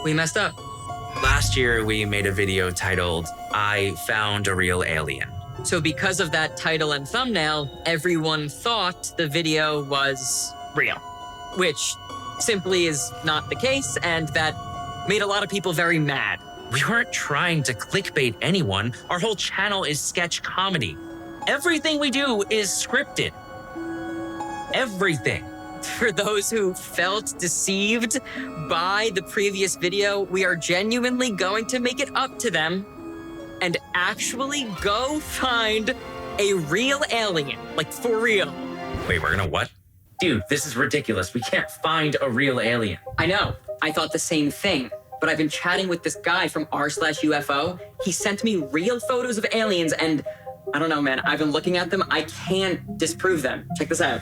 We messed up. Last year, we made a video titled, I Found a Real Alien. So because of that title and thumbnail, everyone thought the video was real, which simply is not the case, and that made a lot of people very mad. We weren't trying to clickbait anyone. Our whole channel is sketch comedy. Everything we do is scripted. Everything. For those who felt deceived by the previous video, we are genuinely going to make it up to them and actually go find a real alien, like for real. Wait, we're gonna what? Dude, this is ridiculous. We can't find a real alien. I know, I thought the same thing, but I've been chatting with this guy from r/UFO. He sent me real photos of aliens and I don't know, man, I've been looking at them. I can't disprove them. Check this out.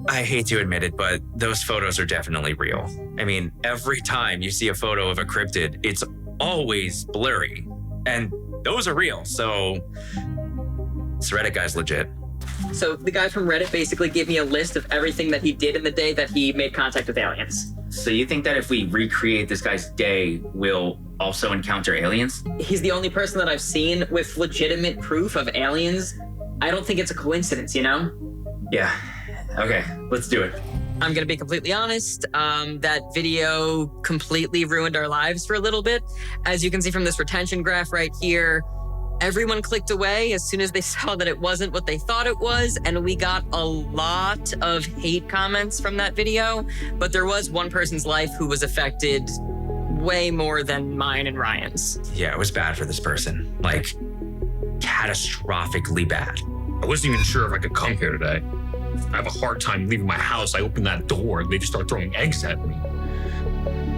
I hate to admit it, but those photos are definitely real. I mean, every time you see a photo of a cryptid, it's always blurry. And those are real, so this Reddit guy's legit. So the guy from Reddit basically gave me a list of everything that he did in the day that he made contact with aliens. So you think that if we recreate this guy's day, we'll also encounter aliens? He's the only person that I've seen with legitimate proof of aliens. I don't think it's a coincidence, you know? Yeah. Okay, let's do it. I'm gonna be completely honest, that video completely ruined our lives for a little bit. As you can see from this retention graph right here, everyone clicked away as soon as they saw that it wasn't what they thought it was, and we got a lot of hate comments from that video, but there was one person's life who was affected way more than mine and Ryan's. Yeah, it was bad for this person. Like, catastrophically bad. I wasn't even sure if I could come here today. I have a hard time leaving my house. I open that door and they just start throwing eggs at me.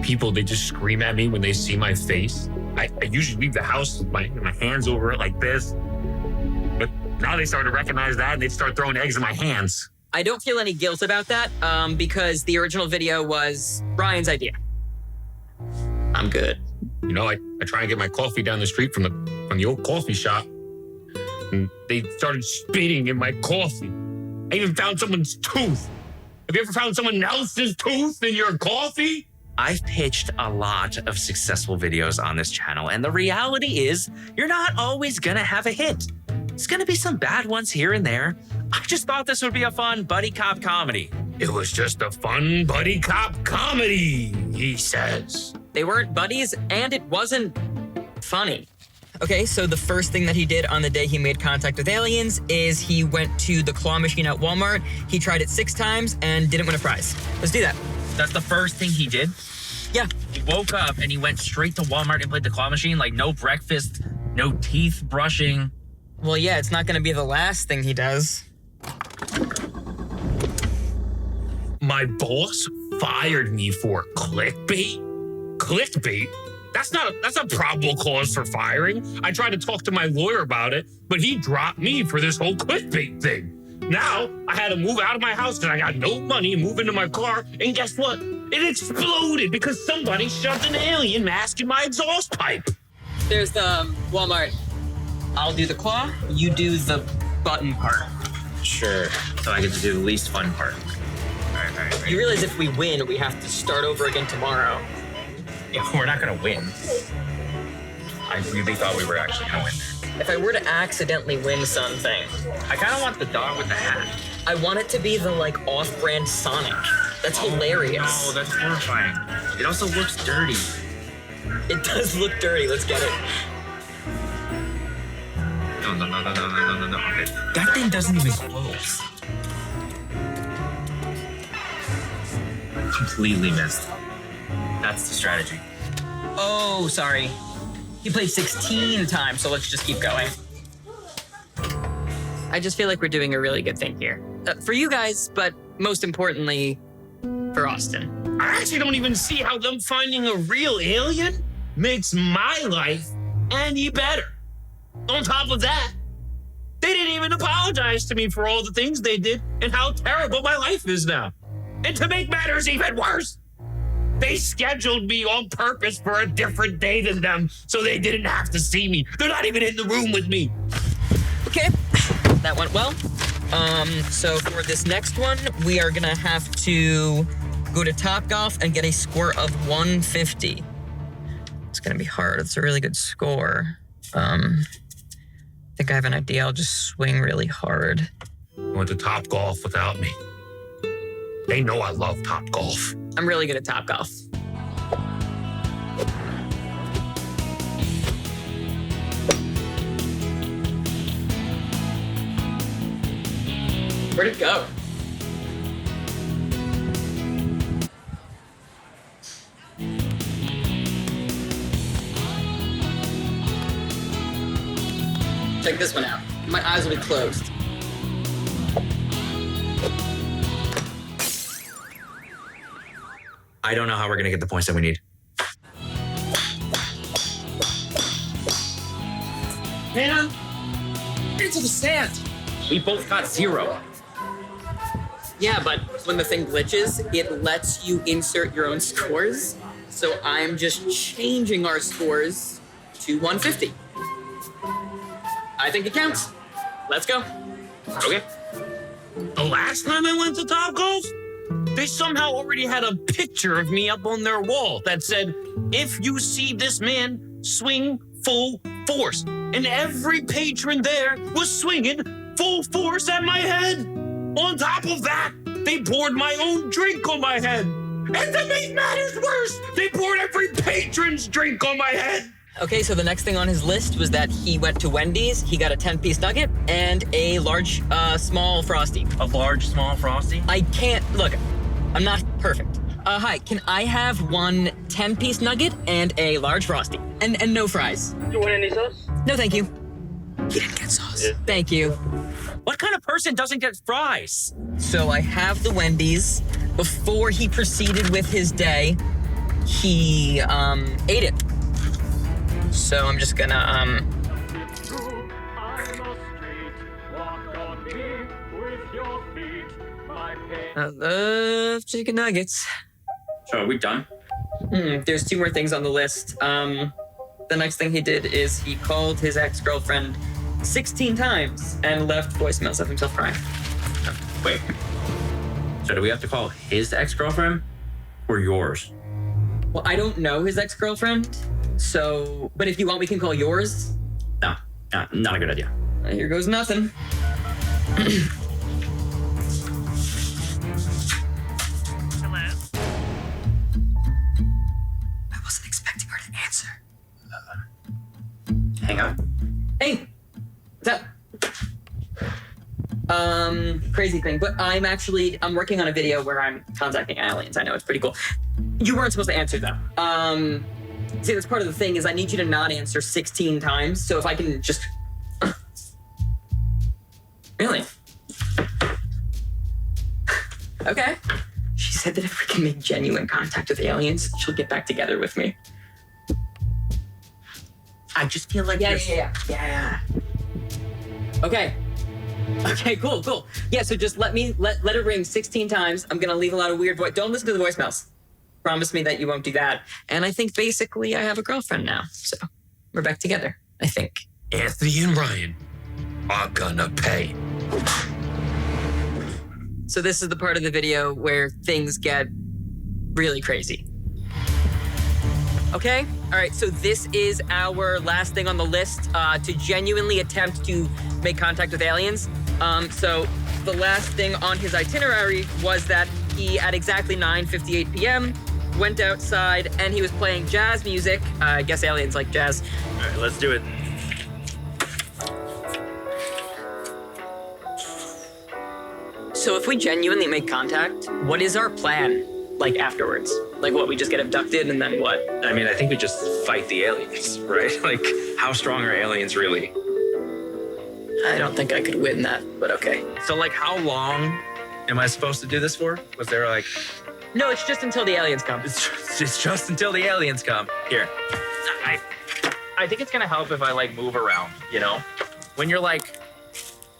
People, they just scream at me when they see my face. I usually leave the house with my hands over it like this. But now they start to recognize that and they start throwing eggs in my hands. I don't feel any guilt about that because the original video was Ryan's idea. I'm good. You know, I try and get my coffee down the street from the old coffee shop. And they started spitting in my coffee. I even found someone's tooth. Have you ever found someone else's tooth in your coffee? I've pitched a lot of successful videos on this channel, and the reality is you're not always gonna have a hit. There's gonna be some bad ones here and there. I just thought this would be a fun buddy cop comedy. It was just a fun buddy cop comedy, he says. They weren't buddies, and it wasn't funny. Okay, so the first thing that he did on the day he made contact with aliens is he went to the claw machine at Walmart. He tried it 6 times and didn't win a prize. Let's do that. That's the first thing he did? Yeah. He woke up and he went straight to Walmart and played the claw machine, like no breakfast, no teeth brushing. Well, yeah, it's not gonna be the last thing he does. My boss fired me for clickbait? Clickbait? That's not probable cause for firing. I tried to talk to my lawyer about it, but he dropped me for this whole clickbait thing. Now, I had to move out of my house because I got no money, move into my car, and guess what? It exploded because somebody shoved an alien mask in my exhaust pipe. There's the Walmart. I'll do the claw, you do the button part. Sure, so I get to do the least fun part. All right. You realize if we win, we have to start over again tomorrow. Yeah, we're not gonna win. I really thought we were actually gonna win. If I were to accidentally win something, I kind of want the dog with the hat. I want it to be the, like, off-brand Sonic. That's hilarious. No, that's horrifying. It also looks dirty. It does look dirty. Let's get it. No. Okay. That thing doesn't even close. Completely missed. That's the strategy. Oh, sorry. You played 16 times, so let's just keep going. I just feel like we're doing a really good thing here. For you guys, but most importantly, for Austin. I actually don't even see how them finding a real alien makes my life any better. On top of that, they didn't even apologize to me for all the things they did and how terrible my life is now. And to make matters even worse, they scheduled me on purpose for a different day than them so they didn't have to see me. They're not even in the room with me. Okay, that went well. So for this next one, we are gonna have to go to Topgolf and get a score of 150. It's gonna be hard. It's a really good score. I think I have an idea. I'll just swing really hard. Went to Topgolf without me. They know I love Topgolf. I'm really good at Topgolf. Where'd it go? Check this one out. My eyes will be closed. I don't know how we're gonna get the points that we need. Man, into the sand. We both got 0. Yeah, but when the thing glitches, it lets you insert your own scores. So I'm just changing our scores to 150. I think it counts. Let's go. Okay. The last time I went to Topgolf, they somehow already had a picture of me up on their wall that said, "If you see this man, swing full force." And every patron there was swinging full force at my head. On top of that, they poured my own drink on my head. And to make matters worse, they poured every patron's drink on my head. Okay, so the next thing on his list was that he went to Wendy's, he got a 10-piece nugget, and a large, small Frosty. A large, small Frosty? I can't, look, I'm not perfect. Hi, can I have one 10-piece nugget and a large Frosty? And no fries. You want any sauce? No, thank you. He didn't get sauce. Yeah. Thank you. What kind of person doesn't get fries? So I have the Wendy's. Before he proceeded with his day, he, ate it. So I'm just gonna, I love chicken nuggets. So are we done? There's 2 more things on the list. The next thing he did is he called his ex-girlfriend 16 times and left voicemails of himself crying. Wait. So do we have to call his ex-girlfriend or yours? Well, I don't know his ex-girlfriend, so, but if you want, we can call yours. No, not a good idea. Here goes nothing. I wasn't expecting her to answer. Hang on. Hey, what's up? Crazy thing, but I'm working on a video where I'm contacting aliens. I know, it's pretty cool. You weren't supposed to answer though. See, that's part of the thing is I need you to not answer 16 times. So if I can just, really? Okay. She said that if we can make genuine contact with aliens, she'll get back together with me. I just feel like Yeah. Okay. Okay, cool. Yeah, so just let it ring 16 times. I'm gonna leave a lot of weird voice. Don't listen to the voicemails. Promise me that you won't do that. And I think basically I have a girlfriend now. So we're back together, I think. Anthony and Ryan are gonna pay. So this is the part of the video where things get really crazy. Okay? All right, so this is our last thing on the list to genuinely attempt to make contact with aliens. So the last thing on his itinerary was that he, at exactly 9:58 p.m., went outside and he was playing jazz music. I guess aliens like jazz. All right, let's do it. So if we genuinely make contact, what is our plan, like, afterwards? Like, what, we just get abducted and then what? I mean, I think we just fight the aliens, right? Like, how strong are aliens really? I don't think I could win that, but okay. So, like, how long am I supposed to do this for? Was there like... No, it's just until the aliens come. It's just until the aliens come. Here. I think it's gonna help if I, like, move around, you know? When you're, like,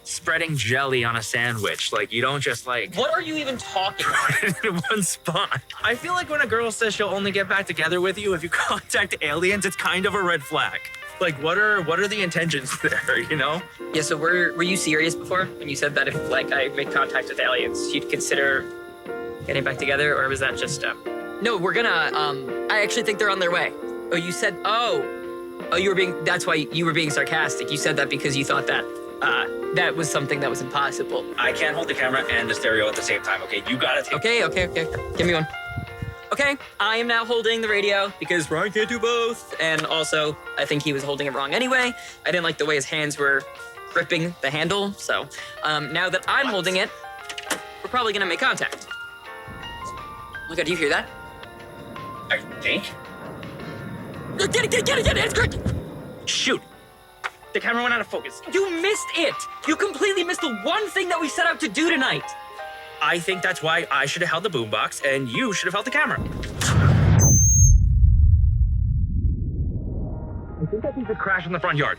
spreading jelly on a sandwich, like, you don't just, like... What are you even talking about? put it in one spot. I feel like when a girl says she'll only get back together with you if you contact aliens, it's kind of a red flag. Like, what are the intentions there, you know? Yeah, so were you serious before when you said that if like I make contact with aliens, you'd consider getting back together, or was that just No, we're gonna I actually think they're on their way. Oh, you said that's why you were being sarcastic. You said that because you thought that that was something that was impossible. I can't hold the camera and the stereo at the same time, okay? You gotta take Okay. Give me one. Okay, I am now holding the radio because Ryan can't do both. And also, I think he was holding it wrong anyway. I didn't like the way his hands were gripping the handle. So now that I'm holding it, we're probably gonna make contact. Oh my God, do you hear that? I think. Get it, it's good. Shoot. The camera went out of focus. You missed it. You completely missed the one thing that we set out to do tonight. I think that's why I should have held the boombox and you should have held the camera. I think that thing's a crash in the front yard.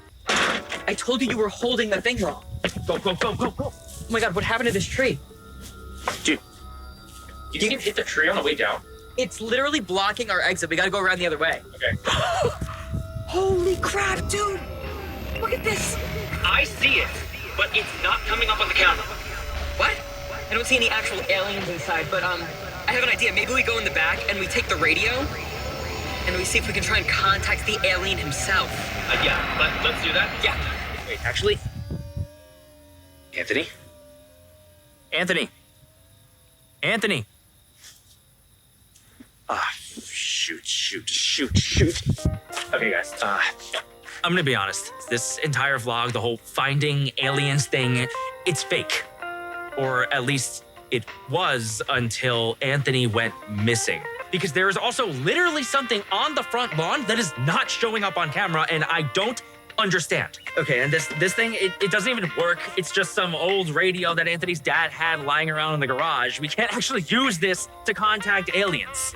I told you were holding the thing wrong. Go. Oh my God, what happened to this tree? Dude, you think it hit the tree on the way down? It's literally blocking our exit. We gotta go around the other way. Okay. Holy crap, dude. Look at this. I see it, but it's not coming up on the camera. What? I don't see any actual aliens inside, but I have an idea. Maybe we go in the back and we take the radio and we see if we can try and contact the alien himself. Yeah, let's do that. Yeah. Wait, actually, Anthony. Shoot. Okay, guys. I'm gonna be honest. This entire vlog, the whole finding aliens thing, it's fake. Or at least it was until Anthony went missing. Because there is also literally something on the front lawn that is not showing up on camera, and I don't understand. Okay, and this thing, it doesn't even work. It's just some old radio that Anthony's dad had lying around in the garage. We can't actually use this to contact aliens.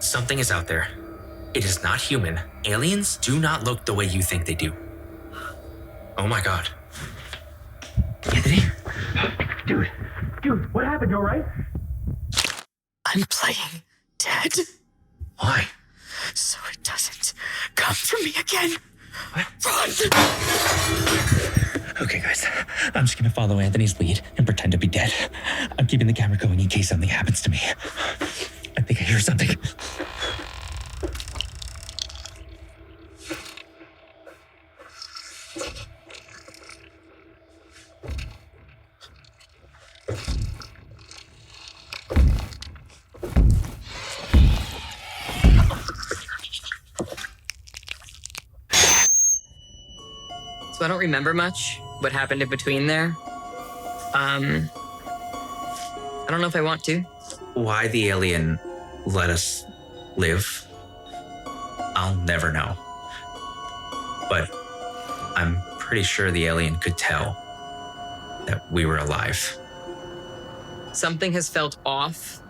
Something is out there. It is not human. Aliens do not look the way you think they do. Oh my God. Anthony? Dude, what happened? You all right? I'm playing dead. Why? So it doesn't come for me again. What? Run! Okay, guys, I'm just gonna follow Anthony's lead and pretend to be dead. I'm keeping the camera going in case something happens to me. I think I hear something. So I don't remember much what happened in between there. I don't know if I want to. Why the alien let us live, I'll never know. But I'm pretty sure the alien could tell that we were alive. Something has felt off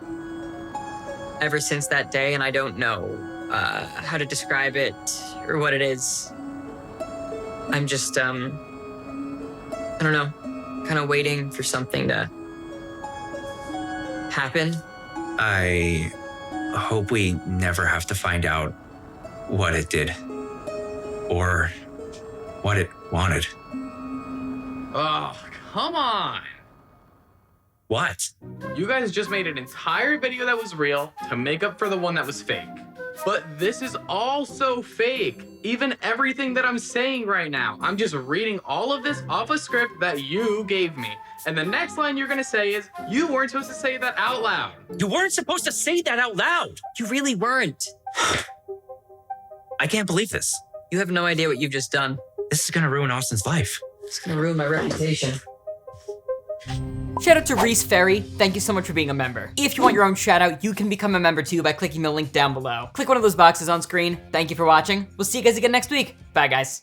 ever since that day, and I don't know how to describe it or what it is. I'm just, I don't know, kind of waiting for something to happen. I hope we never have to find out what it did or what it wanted. Oh, come on. What? You guys just made an entire video that was real to make up for the one that was fake. But this is also fake. Even everything that I'm saying right now. I'm just reading all of this off a script that you gave me. And the next line you're gonna say is, you weren't supposed to say that out loud. You weren't supposed to say that out loud. You really weren't. I can't believe this. You have no idea what you've just done. This is gonna ruin Austin's life. It's gonna ruin my reputation. Shout out to Reese Ferry, thank you so much for being a member. If you want your own shout out, you can become a member too by clicking the link down below. Click one of those boxes on screen. Thank you for watching. We'll see you guys again next week. Bye guys.